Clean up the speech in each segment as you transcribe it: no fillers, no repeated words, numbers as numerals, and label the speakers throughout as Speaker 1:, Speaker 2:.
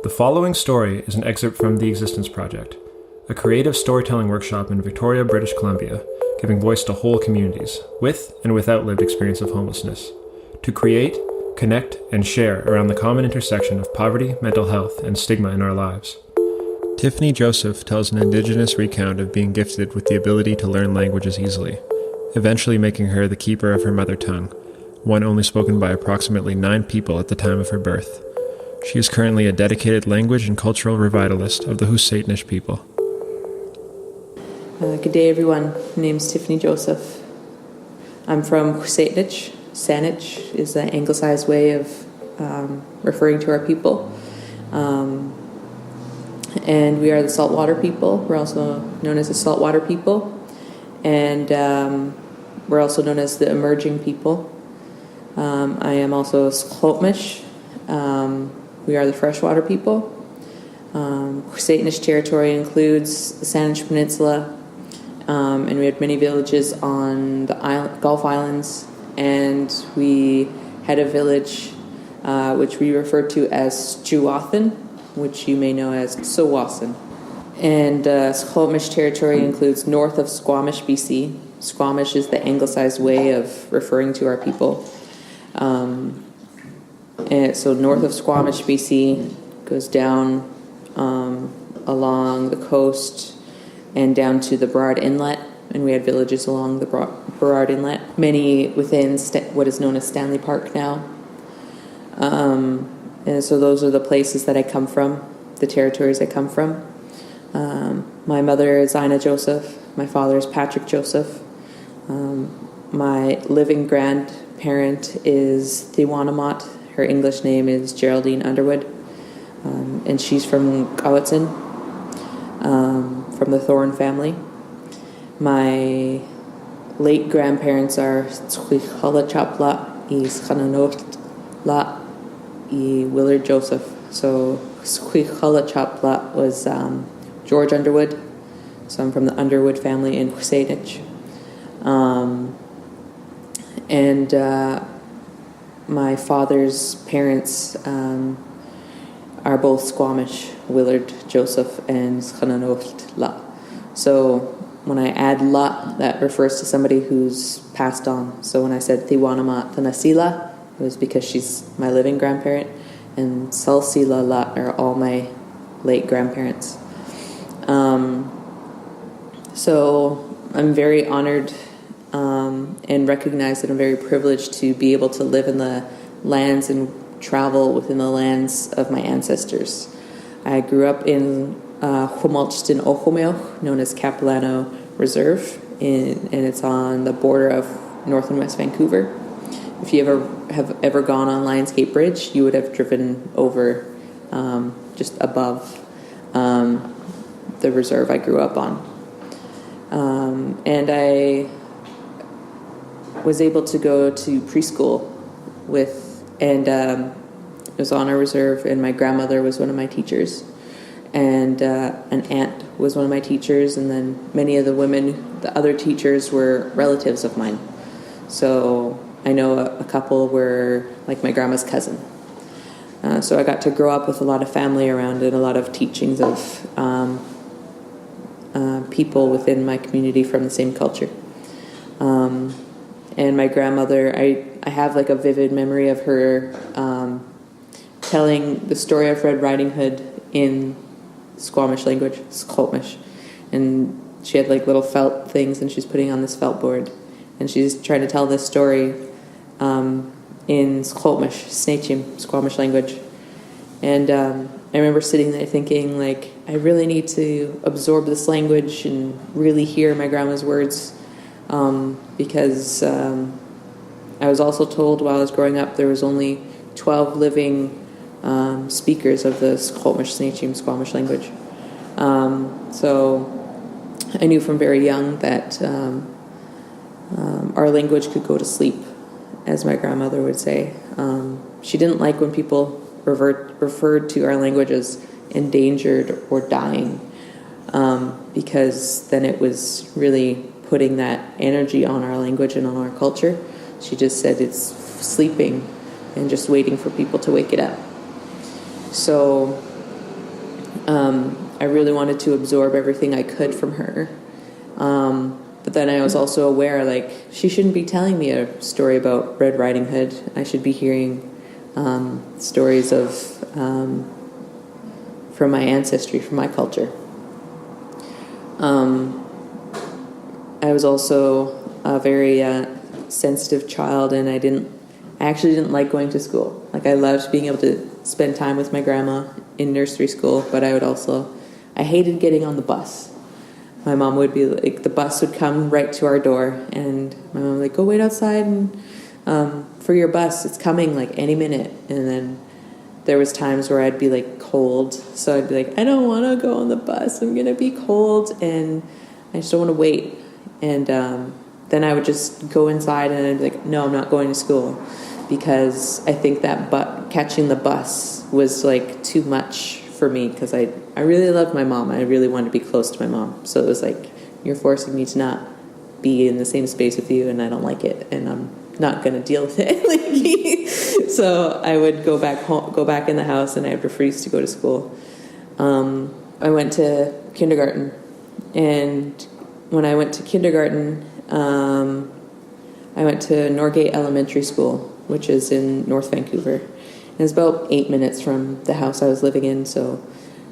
Speaker 1: The following story is an excerpt from The Existence Project, a creative storytelling workshop in Victoria, British Columbia, giving voice to whole communities, with and without lived experience of homelessness, to create, connect, and share around the common intersection of poverty, mental health, and stigma in our lives. Tiffany Joseph tells an Indigenous recount of being gifted with the ability to learn languages easily, eventually making her the keeper of her mother tongue, one only spoken by approximately 9 people at the time of her birth. She is currently a dedicated language and cultural revivalist of the Sďwx people.
Speaker 2: Good day, everyone. My name is Tiffany Joseph. I'm from Sďwx. SÁNEĆ is the anglicized way of referring to our people. And we are the saltwater people. We're also known as the saltwater people. And we're also known as the emerging people. I am also Sďwx. We are the freshwater people. Sďwx territory includes the Saanich Peninsula, and we had many villages on the Gulf Islands, and we had a village which we referred to as Sďwx, which you may know as Sďwx. And Sďwx territory includes north of Squamish, BC. Squamish is the anglicized way of referring to our people. And so north of Squamish, BC, goes down along the coast and down to the Burrard Inlet, and we had villages along the Burrard Inlet, many within what is known as Stanley Park now. And so those are the places that I come from, the territories I come from. My mother is Ina Joseph. My father is Patrick Joseph. My living grandparent is Tiwanamat. Her English name is Geraldine Underwood, and she's from Sďwx, from the Thorne family. My late grandparents are Sďwx i Sňchim i Willard Joseph. So Sďwx was George Underwood, so I'm from the Underwood family in Sďwx. My father's parents are both Squamish, Willard Joseph and Sňchim. So when I add la, that refers to somebody who's passed on. So when I said Tiwanamat Tanasila, it was because she's my living grandparent, and Salsila la are all my late grandparents. So I'm very honored and recognize that I'm very privileged to be able to live in the lands and travel within the lands of my ancestors. I grew up in Humalchtin Ochomeoch, known as Capilano Reserve, and it's on the border of North and West Vancouver. If you have ever gone on Lionsgate Bridge, you would have driven over just above the reserve I grew up on. And I was able to go to preschool it was on a reserve, and my grandmother was one of my teachers, and an aunt was one of my teachers, and then many of the other teachers were relatives of mine. So I know a couple were like my grandma's cousin. So I got to grow up with a lot of family around and a lot of teachings of people within my community from the same culture. And my grandmother, I have like a vivid memory of her telling the story of Red Riding Hood in Squamish language, Sďwx. And she had like little felt things, and she's putting on this felt board. And she's trying to tell this story in Sďwx, sníchim, Squamish language. And I remember sitting there thinking, like, I really need to absorb this language and really hear my grandma's words. Because I was also told while I was growing up there was only 12 living speakers of the Sďwx, sníchim, Squamish language. So I knew from very young that our language could go to sleep, as my grandmother would say. She didn't like when people referred to our language as endangered or dying, because then it was really putting that energy on our language and on our culture. She just said it's sleeping and just waiting for people to wake it up. So I really wanted to absorb everything I could from her. But then I was also aware, like, she shouldn't be telling me a story about Red Riding Hood. I should be hearing stories of from my ancestry, from my culture. I was also a very sensitive child, and I actually didn't like going to school. Like, I loved being able to spend time with my grandma in nursery school, but I hated getting on the bus. My mom would be like, the bus would come right to our door, and my mom would like, go wait outside and for your bus, it's coming like any minute. And then there was times where I'd be like cold, so I'd be like, I don't want to go on the bus, I'm gonna be cold, and I just don't want to wait. And then I would just go inside, and I'd be like, no, I'm not going to school, because I think that catching the bus was like too much for me, because I really loved my mom. I really wanted to be close to my mom. So it was like, you're forcing me to not be in the same space with you, and I don't like it, and I'm not going to deal with it. So I would go back in the house, and I would refuse to go to school. I went to kindergarten, and when I went to kindergarten, I went to Norgate Elementary School, which is in North Vancouver. And it's about 8 minutes from the house I was living in. So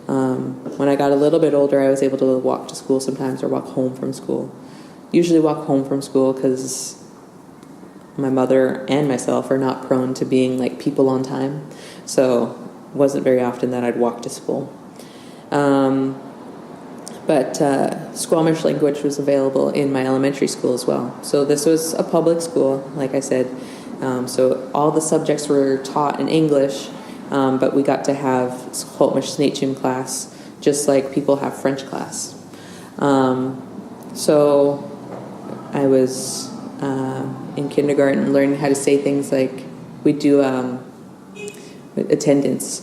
Speaker 2: when I got a little bit older, I was able to walk to school sometimes, or walk home from school. Usually walk home from school because my mother and myself are not prone to being like people on time. So it wasn't very often that I'd walk to school. But Squamish language was available in my elementary school as well. So this was a public school, like I said. So all the subjects were taught in English, but we got to have Sխwx sníchim class, just like people have French class. So I was in kindergarten learning how to say things like, we do attendance,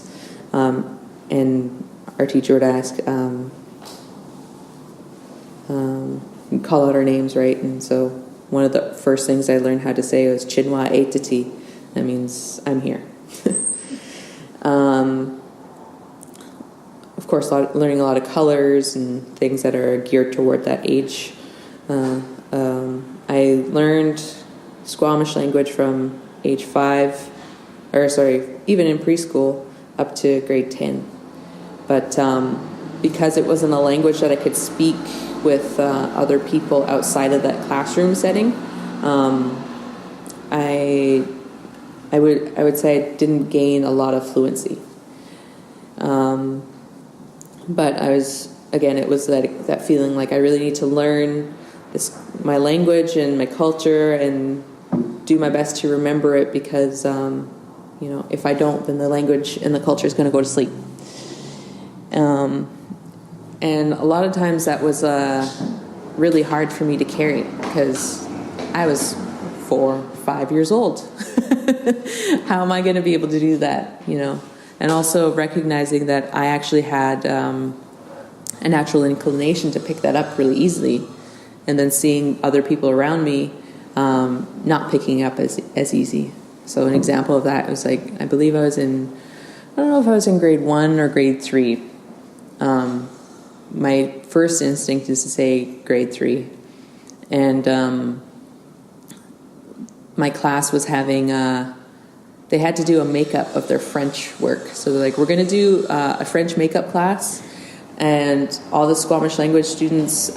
Speaker 2: and our teacher would ask, call out our names, right? And so one of the first things I learned how to say was Chinwa Eitati. That means I'm here. Of course, learning a lot of colors and things that are geared toward that age. I learned Squamish language from age 5, even in preschool up to grade 10. But because it wasn't a language that I could speak with other people outside of that classroom setting, I would say I didn't gain a lot of fluency. But it was that feeling like I really need to learn my language and my culture and do my best to remember it, because if I don't, then the language and the culture is going to go to sleep. And a lot of times that was really hard for me to carry, because I was 4 or 5 years old. How am I going to be able to do that, And also recognizing that I actually had a natural inclination to pick that up really easily, and then seeing other people around me not picking up as easy. So an example of that was like, I believe I don't know if I was in grade 1 or grade 3. My first instinct is to say grade 3. And my class was having, they had to do a makeup of their French work. So they're like, we're going to do a French makeup class. And all the Squamish language students,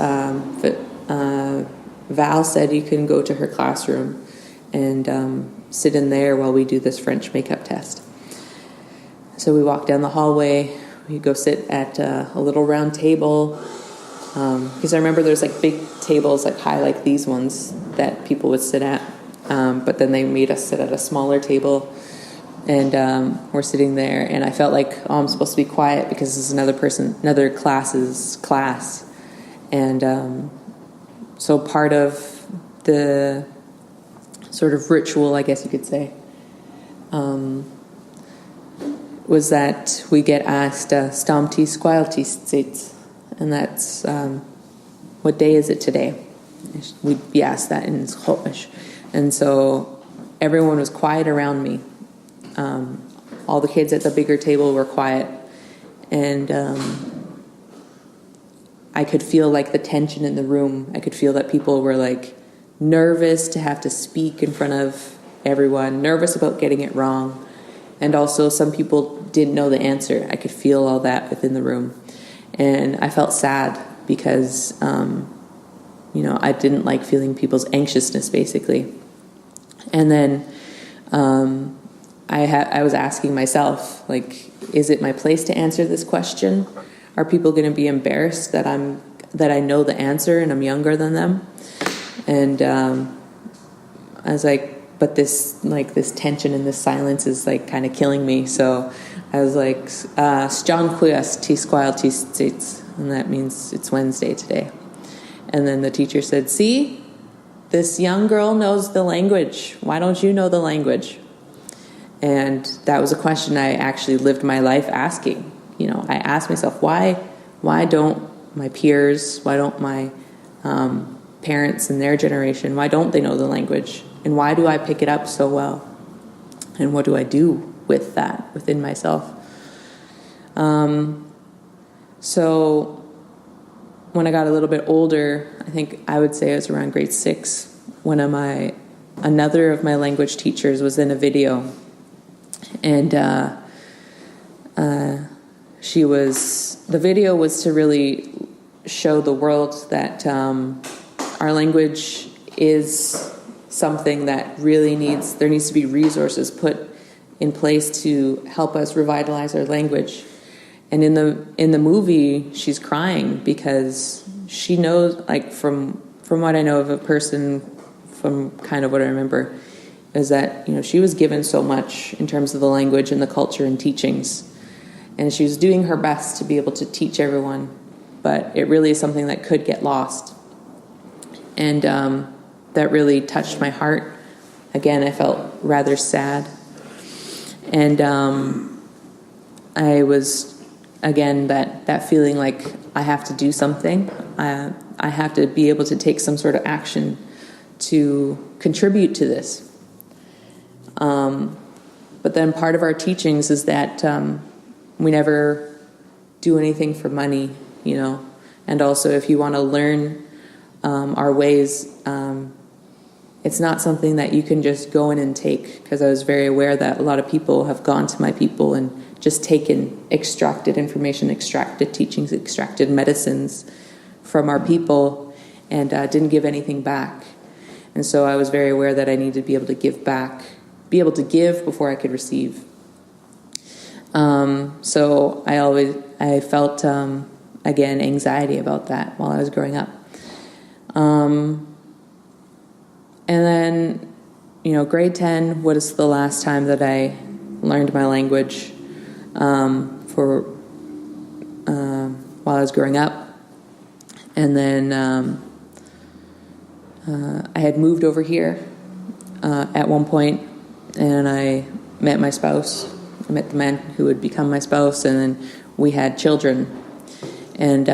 Speaker 2: Val said you can go to her classroom and sit in there while we do this French makeup test. So we walk down the hallway. We go sit at a little round table, because I remember there's like big tables like high like these ones that people would sit at, but then they made us sit at a smaller table, and we're sitting there, and I felt like, I'm supposed to be quiet because this is another class's class. And so part of the sort of ritual, I guess you could say, was that we get asked Stamti Squalti, and that's what day is it today? We'd be asked that in Sխwx. And so everyone was quiet around me. All the kids at the bigger table were quiet, And I could feel like the tension in the room. I could feel that people were like nervous to have to speak in front of everyone, nervous about getting it wrong. And also some people didn't know the answer. I could feel all that within the room. And I felt sad because, I didn't like feeling people's anxiousness, basically. And then I was asking myself, like, is it my place to answer this question? Are people going to be embarrassed that I know the answer and I'm younger than them? And I was like, but this tension and this silence is like kind of killing me. So I was like, Sďan Sďan, and that means it's Wednesday today. And then the teacher said, see, this young girl knows the language. Why don't you know the language? And that was a question I actually lived my life asking. I asked myself, why don't my peers, why don't my parents in their generation, why don't they know the language? And why do I pick it up so well? And what do I do with that within myself? So when I got a little bit older, I think I would say it was around grade 6, another of my language teachers was in a video. And the video was to really show the world that our language is something that really there needs to be resources put in place to help us revitalize our language. And in the movie, she's crying because she knows, like, from what I know of a person, from kind of what I remember, is that she was given so much in terms of the language and the culture and teachings, and she was doing her best to be able to teach everyone, but it really is something that could get lost. And that really touched my heart. Again, I felt rather sad, and I was, again, that feeling like I have to do something. I have to be able to take some sort of action to contribute to this. But then part of our teachings is that we never do anything for money, and also if you want to learn our ways, it's not something that you can just go in and take, because I was very aware that a lot of people have gone to my people and just taken extracted information, extracted teachings, extracted medicines from our people, and didn't give anything back. And so I was very aware that I needed to be able to give back, be able to give before I could receive. So I felt, again, anxiety about that while I was growing up. And then, grade 10 was the last time that I learned my language while I was growing up. And then I had moved over here at one point, and I met my spouse. I met the man who would become my spouse, and then we had children. And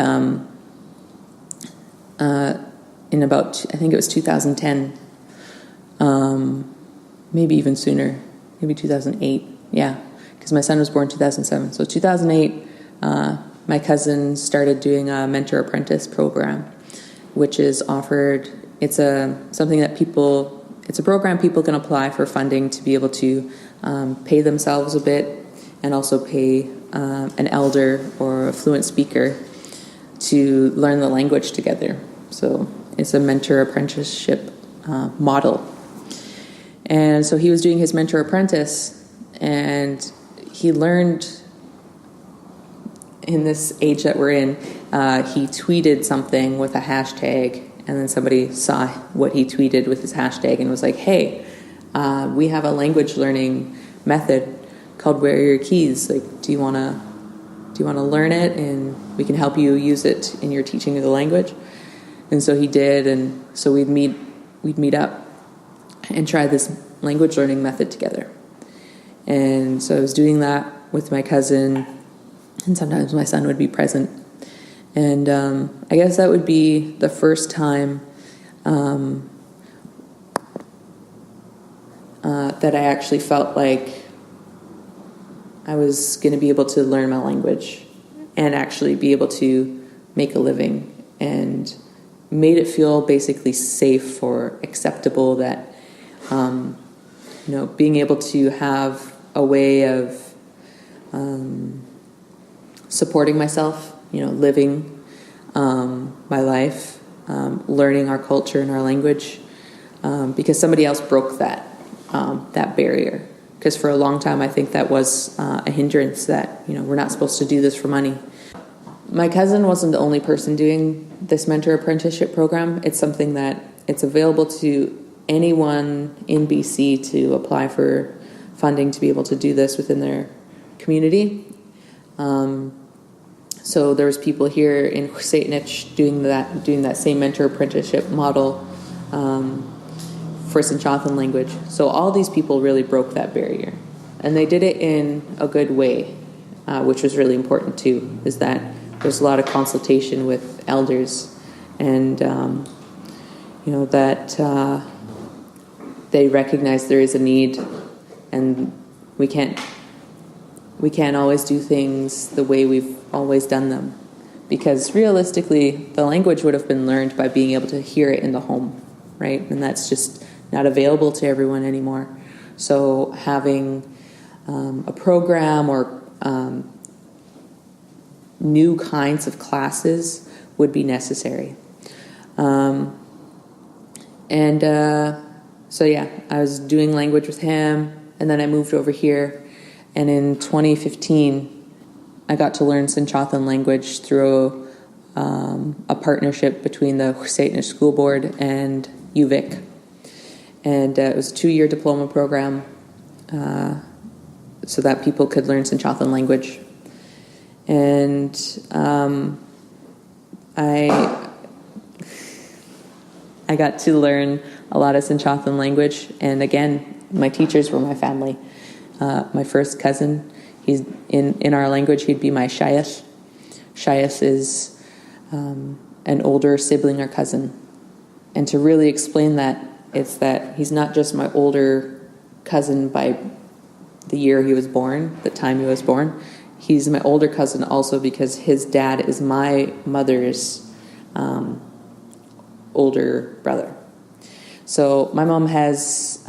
Speaker 2: in about, I think it was 2010, maybe even sooner, maybe 2008, yeah, because my son was born 2007. So 2008, my cousin started doing a mentor apprentice program, which is offered. It's a program people can apply for funding to be able to pay themselves a bit, and also pay an elder or a fluent speaker to learn the language together. So it's a mentor apprenticeship model. And so he was doing his mentor apprentice, and he learned, in this age that we're in, he tweeted something with a hashtag, and then somebody saw what he tweeted with his hashtag and was like, hey, we have a language learning method called Where Are Your Keys? Like, do you want to learn it, and we can help you use it in your teaching of the language? And so he did, and so we'd meet up and try this language learning method together. And so I was doing that with my cousin, and sometimes my son would be present. And I guess that would be the first time that I actually felt like I was going to be able to learn my language. and actually be able to make a living, and made it feel basically safe or acceptable that, being able to have a way of supporting myself, living my life, learning our culture and our language, because somebody else broke that barrier. Because for a long time, I think that was a hindrance, that, we're not supposed to do this for money. My cousin wasn't the only person doing this mentor apprenticeship program. It's something that it's available to anyone in BC to apply for funding to be able to do this within their community. So there was people here in Sďwx doing that same mentor apprenticeship model for Sňchim language. So all these people really broke that barrier, and they did it in a good way, which was really important too. Is that there's a lot of consultation with elders, and that they recognize there is a need, and we can't always do things the way we've always done them, because realistically the language would have been learned by being able to hear it in the home, right? And that's just not available to everyone anymore. So having a program or new kinds of classes would be necessary. So yeah, I was doing language with him, and then I moved over here, and in 2015 I got to learn Sňchim language through a partnership between the Sďwx School Board and UVic. And it was a 2-year diploma program so that people could learn Sňchim language. And I got to learn a lot of Sňchim language. And again, my teachers were my family. My first cousin, he's in our language, he'd be my Sďwx. Sďwx is an older sibling or cousin. And to really explain that, it's that he's not just my older cousin by the year he was born, the time he was born. He's my older cousin also because his dad is my mother's older brother. So my mom has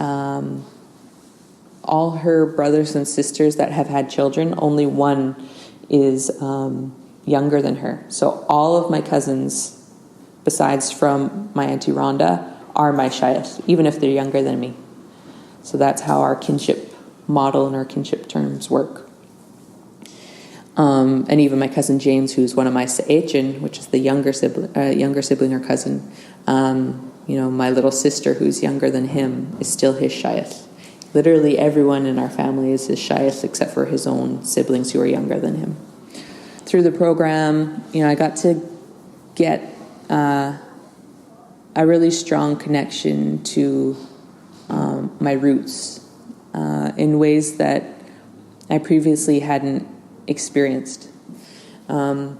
Speaker 2: all her brothers and sisters that have had children. Only one is younger than her. So all of my cousins, besides from my Auntie Rhonda, are my Sďwx, even if they're younger than me. So that's how our kinship model and our kinship terms work. And even my cousin James, who's one of my Sďwx, which is the younger sibling or cousin, my little sister who's younger than him is still his Sďwx. Literally everyone in our family is his Sďwx except for his own siblings who are younger than him. Through the program, I got to get a really strong connection to my roots in ways that I previously hadn't experienced. The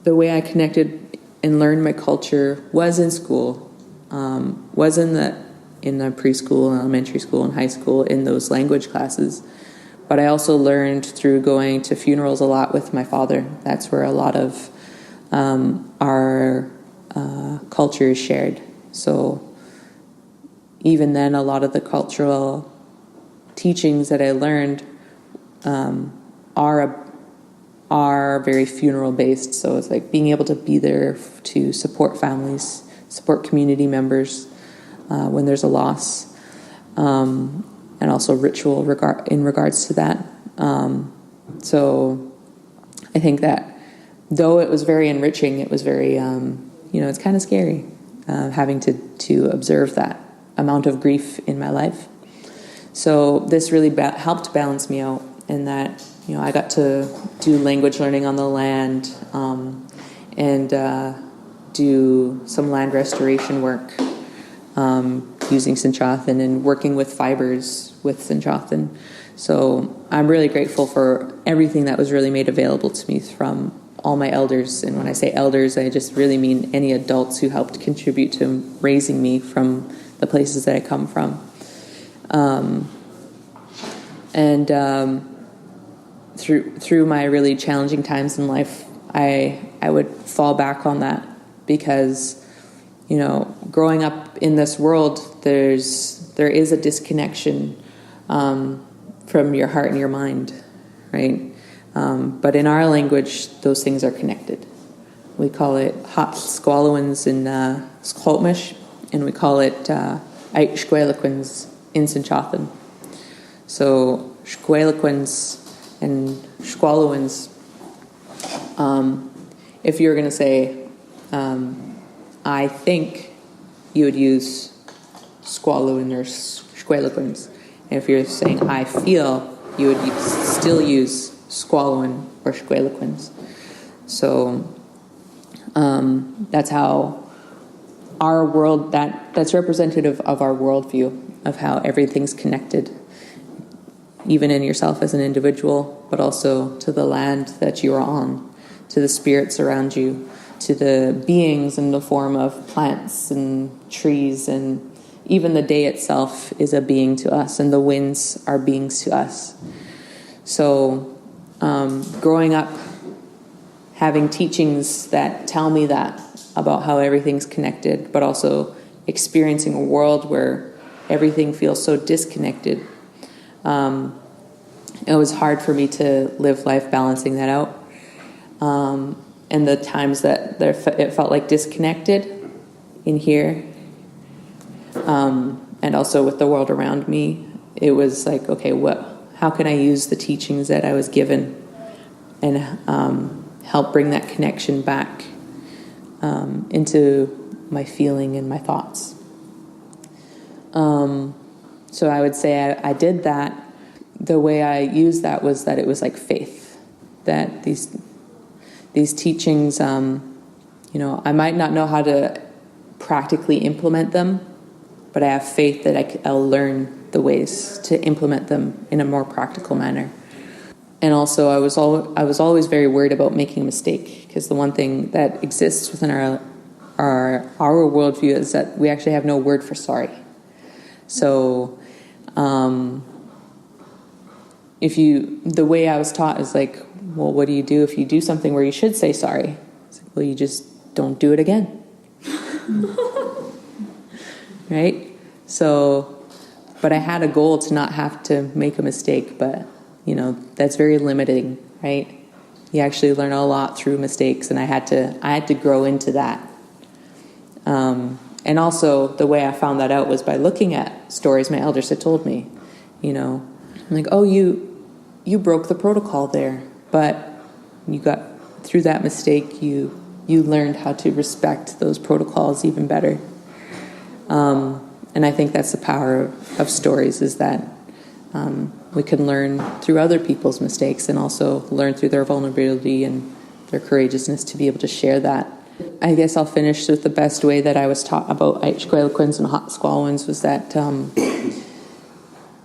Speaker 2: way I connected and learned my culture was in school, was in the preschool, elementary school, and high school in those language classes. But I also learned through going to funerals a lot with my father. That's where a lot of our culture is shared. So even then, a lot of the cultural teachings that I learned are very funeral based. So it's like being able to be there to support families, support community members when there's a loss, and also ritual in regards to that. So I think that though it was very enriching, it was very it's kind of scary having to observe that amount of grief in my life. So this really helped balance me out in that, I got to do language learning on the land and do some land restoration work using Sňchim and working with fibers with Sňchim. So I'm really grateful for everything that was really made available to me from all my elders. And when I say elders, I just really mean any adults who helped contribute to raising me from the places that I come from. through my really challenging times in life, I would fall back on that because, growing up in this world, there is a disconnection from your heart and your mind, right? But in our language, those things are connected. We call it Skszwx in Sgsmåkmish, and we call it Skszwx in Sňchim. So Skszwx and Skszwx, if you're going to say, I think, you would use Skszwx or Skszwx. And if you're saying I feel, you would still use Skszwx or Skszwx. So that's how our world, that's representative of our worldview, of how everything's connected, even in yourself as an individual, but also to the land that you are on, to the spirits around you, to the beings in the form of plants and trees, and even the day itself is a being to us, and the winds are beings to us. So growing up, having teachings that tell me that, about how everything's connected, but also experiencing a world where everything feels so disconnected, it was hard for me to live life balancing that out. And the times that it felt like disconnected in here, and also with the world around me, it was like, okay, how can I use the teachings that I was given and help bring that connection back into my feeling and my thoughts. So I would say I did that. The way I used that was that it was like faith, that these teachings, I might not know how to practically implement them, but I have faith that I'll learn the ways to implement them in a more practical manner. And also, I was always very worried about making a mistake, because the one thing that exists within our worldview is that we actually have no word for sorry. So, the way I was taught is like, well, what do you do if you do something where you should say sorry? It's like, well, you just don't do it again. Right? So, but I had a goal to not have to make a mistake, but, that's very limiting, right? You actually learn a lot through mistakes, and I had to grow into that. And also, the way I found that out was by looking at stories my elders had told me. I'm like, oh, you broke the protocol there, but you got through that mistake. You learned how to respect those protocols even better. And I think that's the power of stories, is that we can learn through other people's mistakes, and also learn through their vulnerability and their courageousness to be able to share that. I guess I'll finish with the best way that I was taught about Skszwx and Sgsmåkmish was that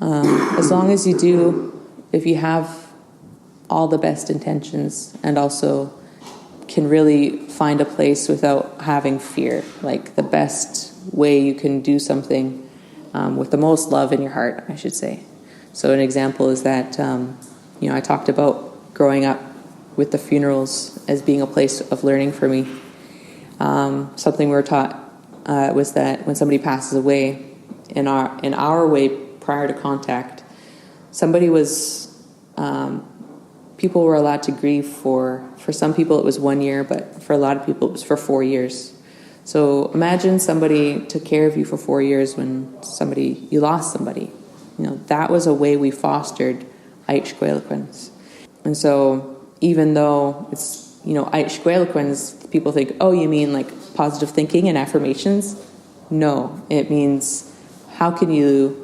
Speaker 2: as long as if you have all the best intentions, and also can really find a place without having fear, like the best way you can do something with the most love in your heart, I should say. So an example is that, I talked about growing up with the funerals as being a place of learning for me. Something we were taught was that when somebody passes away, in our way prior to contact, somebody was, people were allowed to grieve for some people it was 1 year, but for a lot of people it was for 4 years. So imagine somebody took care of you for 4 years when you lost somebody. That was a way we fostered Skszwx. And so even though it's, Skszwx, people think, oh, you mean like positive thinking and affirmations? No, it means how can you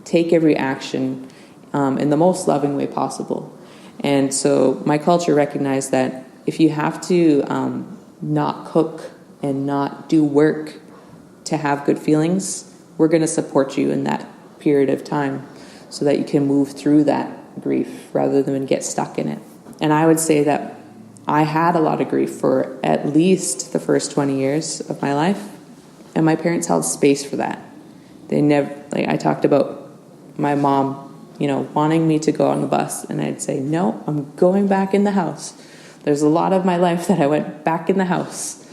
Speaker 2: take every action in the most loving way possible. And so my culture recognized that if you have to not cook and not do work to have good feelings, we're going to support you in that period of time so that you can move through that grief rather than get stuck in it. And I would say that I had a lot of grief for at least the first 20 years of my life, and my parents held space for that. They never, I talked about my mom wanting me to go on the bus, and I'd say, no, I'm going back in the house. There's a lot of my life that I went back in the house.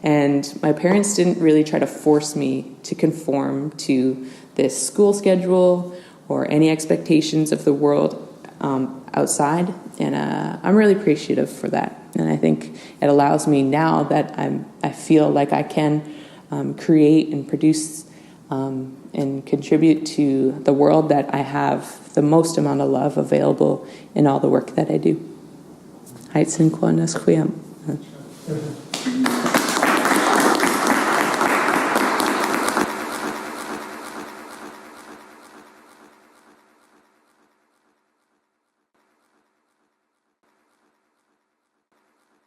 Speaker 2: And my parents didn't really try to force me to conform to this school schedule or any expectations of the world outside. And I'm really appreciative for that. And I think it allows me now that I feel like I can create and produce and contribute to the world, that I have the most amount of love available in all the work that I do. Sďkwan na Sďkwan.